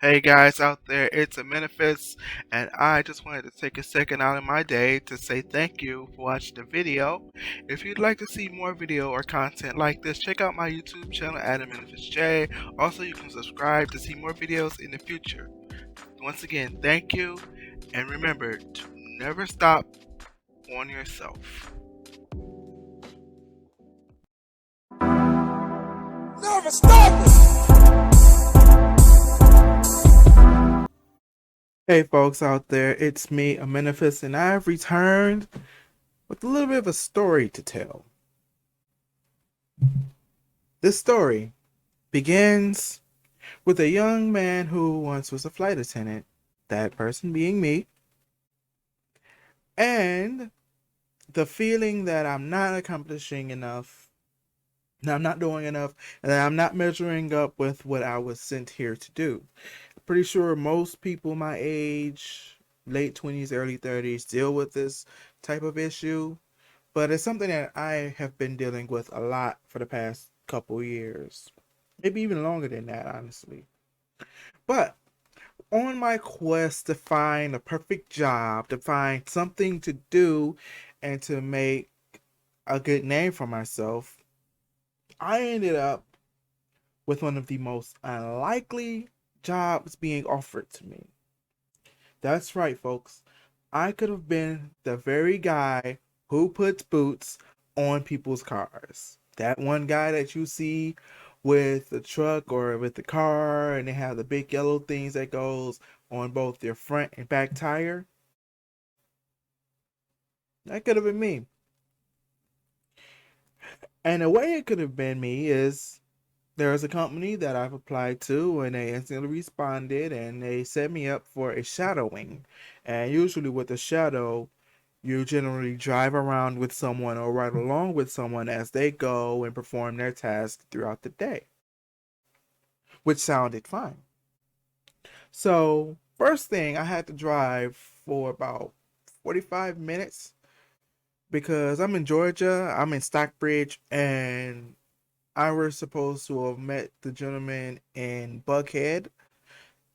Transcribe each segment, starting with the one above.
Hey guys out there, it's Amenophus, and I just wanted to take a second out of my day to say thank you for watching the video. If you'd like to see more video or content like this, check out my YouTube channel at AmenophusJ. Also, you can subscribe to see more videos in the future. Once again, thank you, and remember to never stop on yourself. Never stop it. Hey folks out there, it's me, Amenophus, and I've returned with a little bit of a story to tell. This story begins with a young man who once was a flight attendant, that person being me, and the feeling that I'm not accomplishing enough, that I'm not doing enough, and that I'm not measuring up with what I was sent here to do. Pretty sure most people my age, late 20s, early 30s, deal with this type of issue, but it's something that I have been dealing with a lot for the past couple years. Maybe even longer than that, honestly. But on my quest to find a perfect job, to find something to do, and to make a good name for myself, I ended up with one of the most unlikely jobs being offered to me. That's right, folks. I could have been the very guy who puts boots on people's cars. That one guy that you see with the truck or with the car and they have the big yellow things that goes on both their front and back tire. That could have been me. And the way it could have been me is there's a company that I've applied to and they instantly responded and they set me up for a shadowing. And usually with a shadow, you generally drive around with someone or ride along with someone as they go and perform their tasks throughout the day, which sounded fine. So, first thing, I had to drive for about 45 minutes because I'm in Georgia, I'm in Stockbridge, and I was supposed to have met the gentleman in Buckhead,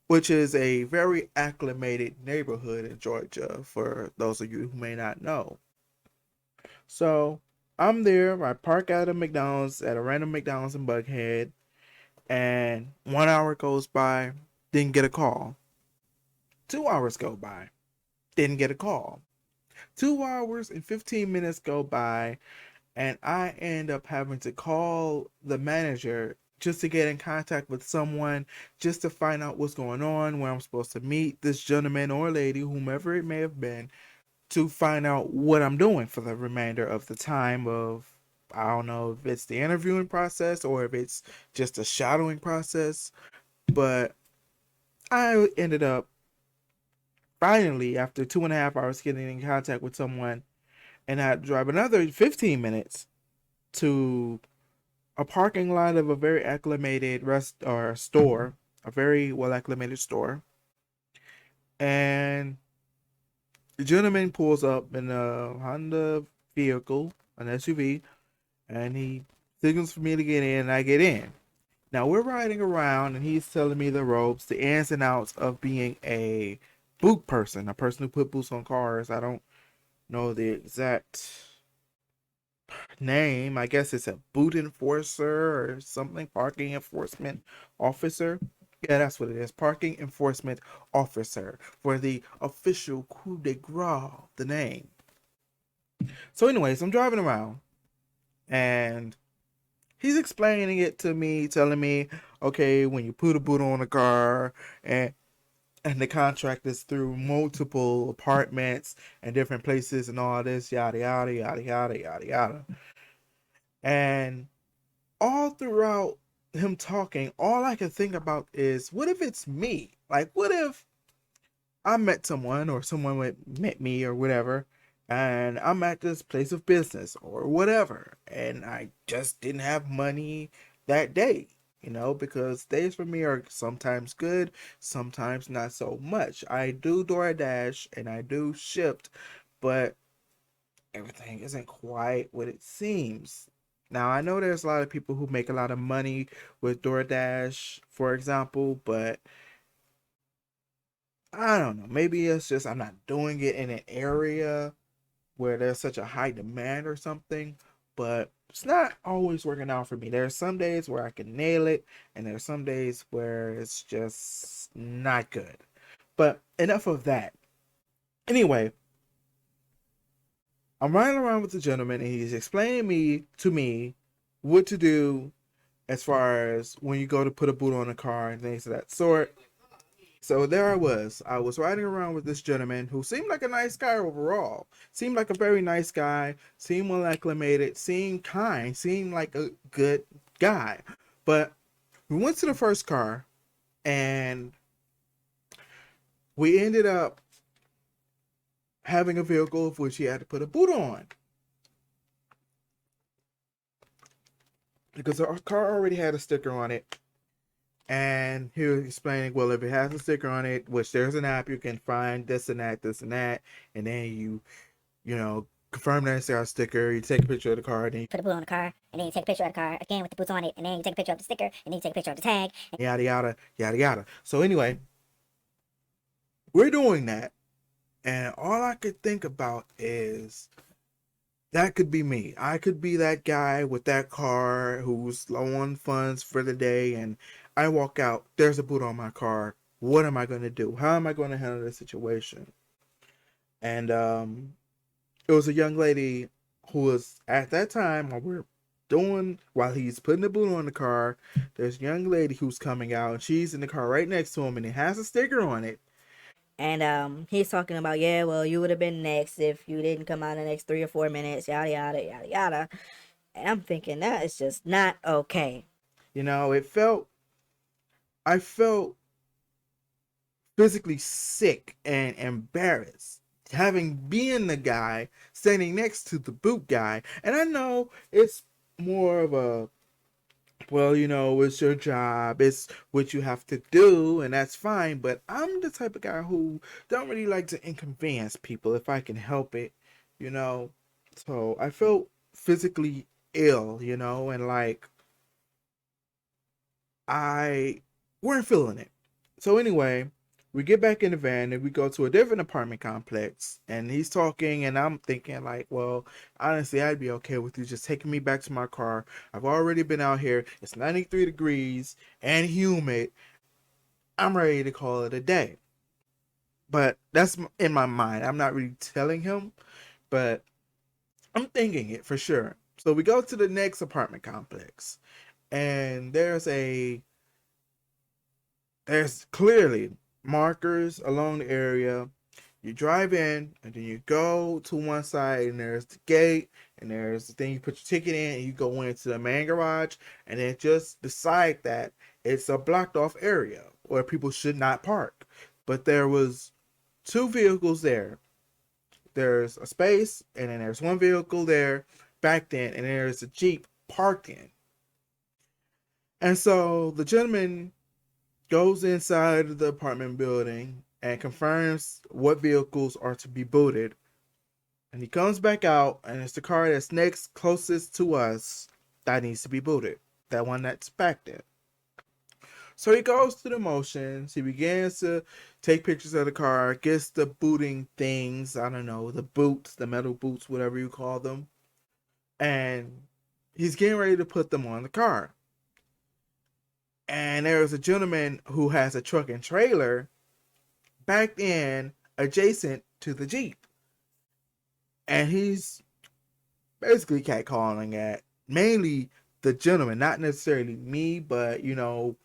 which is a very acclimated neighborhood in Georgia for those of you who may not know. So I'm there. I park at a McDonald's, at a random McDonald's in Buckhead, and 1 hour goes by, didn't get a call. 2 hours go by, didn't get a call. 2 hours and 15 minutes go by, and I end up having to call the manager just to get in contact with someone, just to find out what's going on, where I'm supposed to meet this gentleman or lady, whomever it may have been, to find out what I'm doing for the remainder of the time of, I don't know if it's the interviewing process or if it's just a shadowing process, but I ended up finally, after 2.5 hours, getting in contact with someone, and I had to drive another 15 minutes to a parking lot of a very acclimated rest or store, a very well acclimated store, and the gentleman pulls up in a Honda vehicle, an SUV, and he signals for me to get in, and I get in. Now we're riding around, and he's telling me the ropes, the ins and outs of being a boot person, a person who put boots on cars. I don't know the exact name. I guess it's a boot enforcer or something, parking enforcement officer. Yeah, that's what it is. Parking enforcement officer for the official coup de grace, the name. So, anyways, I'm driving around and he's explaining it to me, telling me, okay, when you put a boot on a car and the contract is through multiple apartments and different places and all this, yada yada yada yada yada yada. And all throughout him talking, all I can think about is what if it's me? Like, what if I met someone or someone met me or whatever, and I'm at this place of business or whatever, and I just didn't have money that day, because days for me are sometimes good, sometimes not so much. I do DoorDash and I do Shipt, but everything isn't quite what it seems. Now, I know there's a lot of people who make a lot of money with DoorDash, for example, but I don't know. Maybe it's just I'm not doing it in an area where there's such a high demand or something, but it's not always working out for me. There's some days where I can nail it, and there's some days where it's just not good. But enough of that. Anyway, I'm riding around with the gentleman, and he's explaining to me what to do as far as when you go to put a boot on a car and things of that sort. So there I was. I was riding around with this gentleman who seemed like a nice guy overall. Seemed like a very nice guy. Seemed well acclimated. Seemed kind. Seemed like a good guy. But we went to the first car and we ended up having a vehicle of which he had to put a boot on because our car already had a sticker on it. And he was explaining, well, if it has a sticker on it, which there's an app you can find this and that, and then you know, confirm that it's our sticker. You take a picture of the car, and then Put a boot on the car, and then you take a picture of the car again with the boots on it, and then you take a picture of the sticker, and then you take a picture of the tag. yada yada yada yada. So anyway, we're doing that, and all I could think about is that could be me. I could be that guy with that car who's low on funds for the day, and I walk out. There's a boot on my car. What am I going to do? How am I going to handle this situation? And it was a young lady who was at that time while he's putting the boot on the car. There's a young lady who's coming out, and she's in the car right next to him, and it has a sticker on it. And he's talking about, yeah, well, you would have been next if you didn't come out in the next 3 or 4 minutes, yada yada yada yada. And I'm thinking that is just not okay. You know, I felt physically sick and embarrassed having been the guy standing next to the boot guy. And I know it's more of a, well, you know, it's your job, it's what you have to do, and that's fine. But I'm the type of guy who don't really like to inconvenience people if I can help it, you know. So I felt physically ill, you know, and like I weren't feeling it. So anyway, we get back in the van and we go to a different apartment complex, and he's talking, and I'm thinking like, well, honestly, I'd be okay with you just taking me back to my car. I've already been out here. It's 93 degrees and humid. I'm ready to call it a day. But that's in my mind. I'm not really telling him, but I'm thinking it for sure. So we go to the next apartment complex, and there's clearly markers along the area. You drive in, and then you go to one side, and there's the gate, and there's the thing you put your ticket in, and you go into the main garage, and then just decide that it's a blocked off area where people should not park. But there was two vehicles there. There's a space, and then there's one vehicle there backed in, and there's a Jeep parked in. And so the gentleman goes inside the apartment building and confirms what vehicles are to be booted. And he comes back out, and it's the car that's next closest to us that needs to be booted. That one that's back there. So he goes through the motions. He begins to take pictures of the car, gets the booting things, I don't know, the boots, the metal boots, whatever you call them. And he's getting ready to put them on the car. And there's a gentleman who has a truck and trailer backed in adjacent to the Jeep. And he's basically catcalling at mainly the gentleman, not necessarily me, but you know,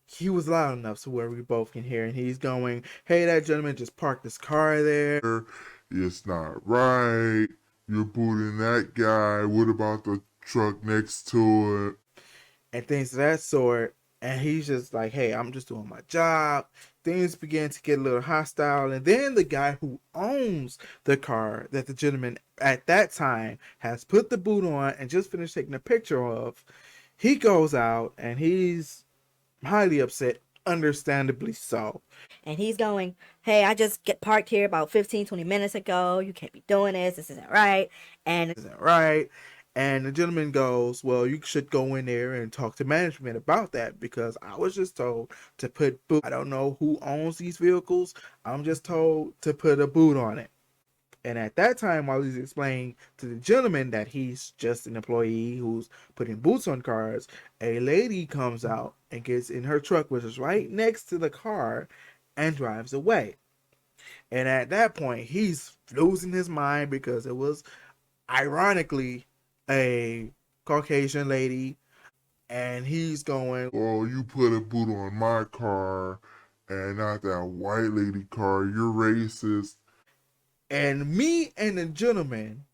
he was loud enough so where we both can hear. And he's going, hey, that gentleman just parked his car there. It's not right. You're booting that guy. What about the truck next to it? And things of that sort. And he's just like, hey, I'm just doing my job. Things begin to get a little hostile. And then the guy who owns the car that the gentleman at that time has put the boot on and just finished taking a picture of, he goes out and he's highly upset, understandably so. And he's going, hey, I just get parked here about 15, 20 minutes ago. You can't be doing this. This isn't right. And Isn't right. And the gentleman goes, well, you should go in there and talk to management about that because I was just told to put boot. I don't know who owns these vehicles. I'm just told to put a boot on it. And at that time, while he's explaining to the gentleman that he's just an employee who's putting boots on cars, a lady comes out and gets in her truck, which is right next to the car, and drives away. And at that point, he's losing his mind because it was ironically a Caucasian lady, and he's going, Oh, you put a boot on my car and not that white lady car. You're racist. and me and the gentleman,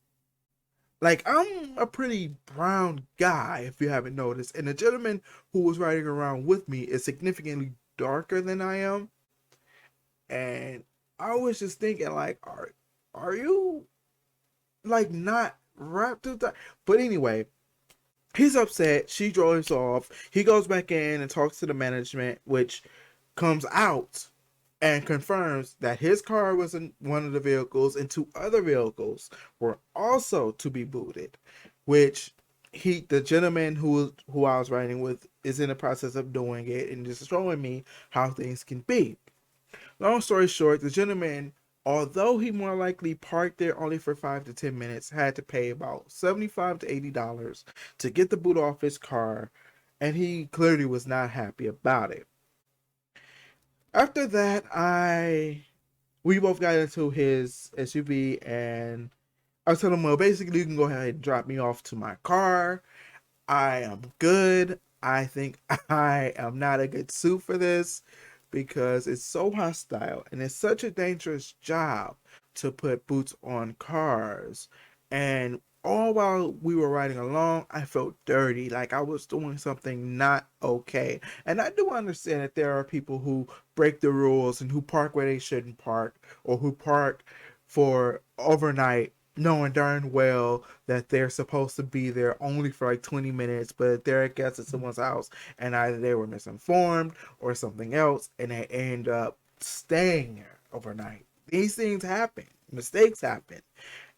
like I'm a pretty brown guy if you haven't noticed, and the gentleman who was riding around with me is significantly darker than I am, and I was just thinking like, are you like not wrapped up that? But anyway, he's upset. She drives off. He goes back in and talks to the management, which comes out and confirms that his car was in one of the vehicles and two other vehicles were also to be booted, which the gentleman who I was riding with is in the process of doing it and just showing me how things can be. Long story short, the gentleman, although he more likely parked there only for 5 to 10 minutes, had to pay about $75 to $80 to get the boot off his car, and he clearly was not happy about it. After that, we both got into his SUV, and I was telling him, well, basically, you can go ahead and drop me off to my car. I am good. I think I am not a good suit for this because it's so hostile and it's such a dangerous job to put boots on cars. And all while we were riding along, I felt dirty, like I was doing something not okay. And I do understand that there are people who break the rules and who park where they shouldn't park, or who park for overnight knowing darn well that they're supposed to be there only for like 20 minutes, but they're a guest at someone's house and either they were misinformed or something else and they end up staying there overnight. These things happen, mistakes happen.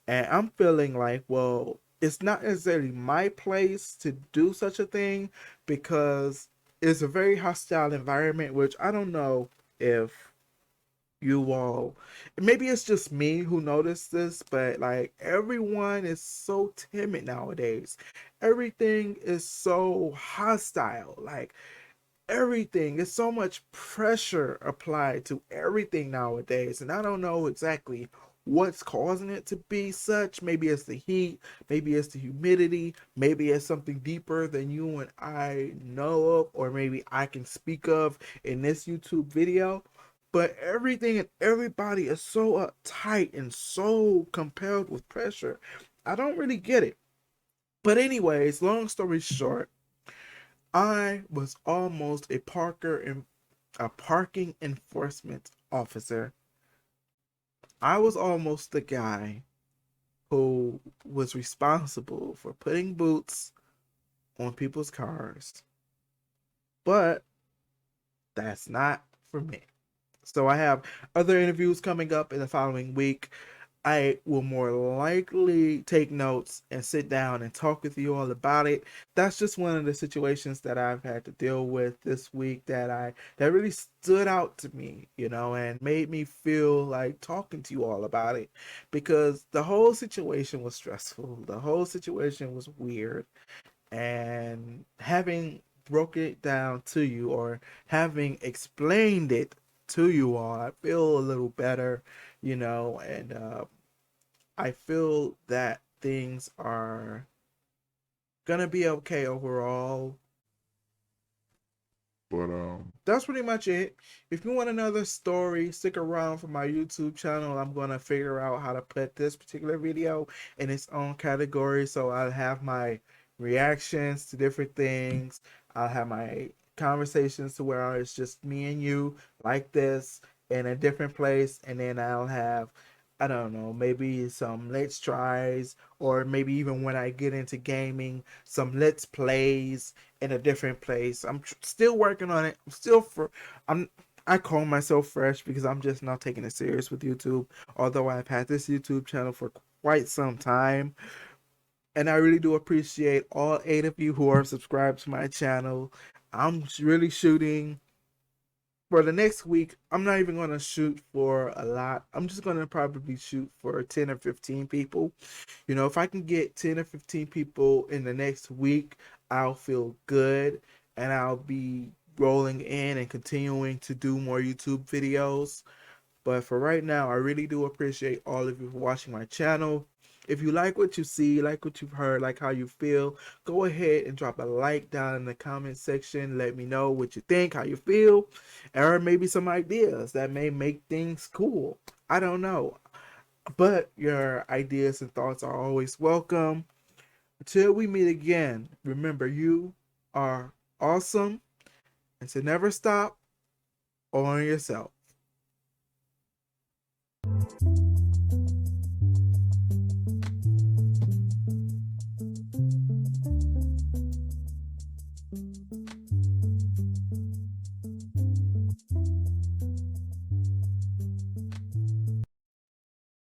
And I'm feeling like, well, it's not necessarily my place to do such a thing because it's a very hostile environment, which I don't know if you all, maybe it's just me who noticed this, but like everyone is so timid nowadays. Everything is so hostile. Like everything is so much pressure applied to everything nowadays, and I don't know exactly what's causing it to be such. Maybe it's the heat, maybe it's the humidity, maybe it's something deeper than you and I know of, or maybe I can speak of in this YouTube video. But everything and everybody is so uptight and so compelled with pressure. I don't really get it. But anyways, long story short, I was almost a parking enforcement officer. I was almost the guy who was responsible for putting boots on people's cars. But that's not for me. So I have other interviews coming up in the following week. I will more likely take notes and sit down and talk with you all about it. That's just one of the situations that I've had to deal with this week that really stood out to me, and made me feel like talking to you all about it because the whole situation was stressful. The whole situation was weird, and having broke it down to you or having explained it to you all, I feel a little better, and I feel that things are gonna be okay overall. But That's pretty much it. If you want another story, stick around for my YouTube channel. I'm gonna figure out how to put this particular video in its own category. So I'll have my reactions to different things. I'll have my conversations to where it's just me and you like this in a different place, and then I'll have, I don't know, maybe some let's tries, or maybe even when I get into gaming, some let's plays in a different place. I'm still working on it. I'm I call myself fresh because I'm just not taking it serious with YouTube. Although I've had this YouTube channel for quite some time, And I really do appreciate all 8 of you who are subscribed to my channel. I'm really shooting for the next week. I'm not even going to shoot for a lot. I'm just going to probably shoot for 10 or 15 people. You know, if I can get 10 or 15 people in the next week, I'll feel good, and I'll be rolling in and continuing to do more YouTube videos. But for right now, I really do appreciate all of you for watching my channel. If you like what you see, like what you've heard, like how you feel, go ahead and drop a like down in the comment section. Let me know what you think, how you feel, or maybe some ideas that may make things cool. I don't know. But your ideas and thoughts are always welcome. Until we meet again, remember you are awesome, and to never stop on yourself.